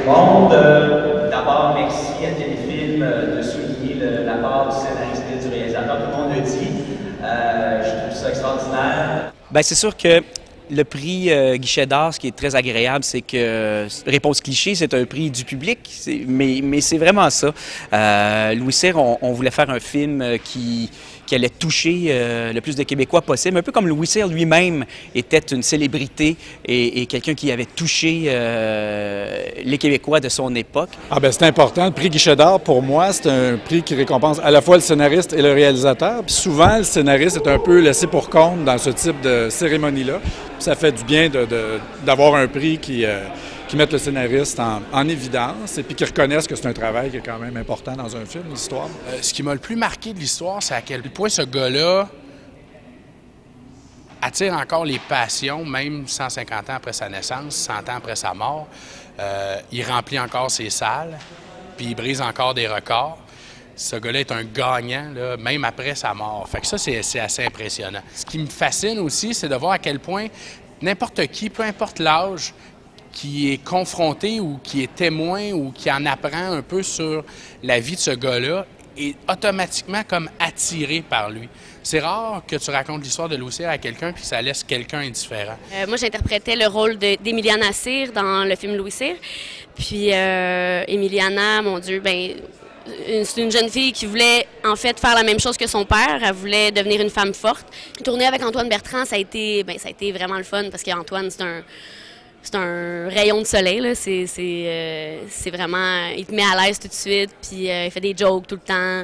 monde. D'abord, merci à Téléfilm de souligner la part du scénariste et du réalisateur. Tout le monde le dit. Je trouve ça extraordinaire. Bien, c'est sûr que le prix Guichet d'Or, ce qui est très agréable, c'est que Réponse Cliché, c'est un prix du public, mais c'est vraiment ça. Louis Cyr, on voulait faire un film qui allait toucher le plus de Québécois possible, un peu comme Louis Cyr lui-même était une célébrité et quelqu'un qui avait touché les Québécois de son époque. Ah ben c'est important. Le prix Guichet d'Or, pour moi, c'est un prix qui récompense à la fois le scénariste et le réalisateur. Puis souvent, le scénariste est un peu laissé pour compte dans ce type de cérémonie-là. Ça fait du bien d'avoir un prix qui mette le scénariste en évidence et puis qui reconnaisse que c'est un travail qui est quand même important dans un film, l'histoire. Ce qui m'a le plus marqué de l'histoire, c'est à quel point ce gars-là attire encore les passions, même 150 ans après sa naissance, 100 ans après sa mort. Il remplit encore ses salles, puis il brise encore des records. Ce gars-là est un gagnant, là, même après sa mort. Fait que ça, c'est assez impressionnant. Ce qui me fascine aussi, c'est de voir à quel point n'importe qui, peu importe l'âge, qui est confronté ou qui est témoin ou qui en apprend un peu sur la vie de ce gars-là, est automatiquement comme attiré par lui. C'est rare que tu racontes l'histoire de Louis Cyr à quelqu'un puis que ça laisse quelqu'un indifférent. Moi, j'interprétais le rôle d'Emiliana Cyr dans le film Louis Cyr. Puis Emiliana, mon Dieu, c'est une jeune fille qui voulait en fait faire la même chose que son père. Elle voulait devenir une femme forte. Tourner avec Antoine Bertrand, ça a été vraiment le fun parce qu'Antoine, c'est un rayon de soleil, là. C'est vraiment... Il te met à l'aise tout de suite, puis il fait des jokes tout le temps.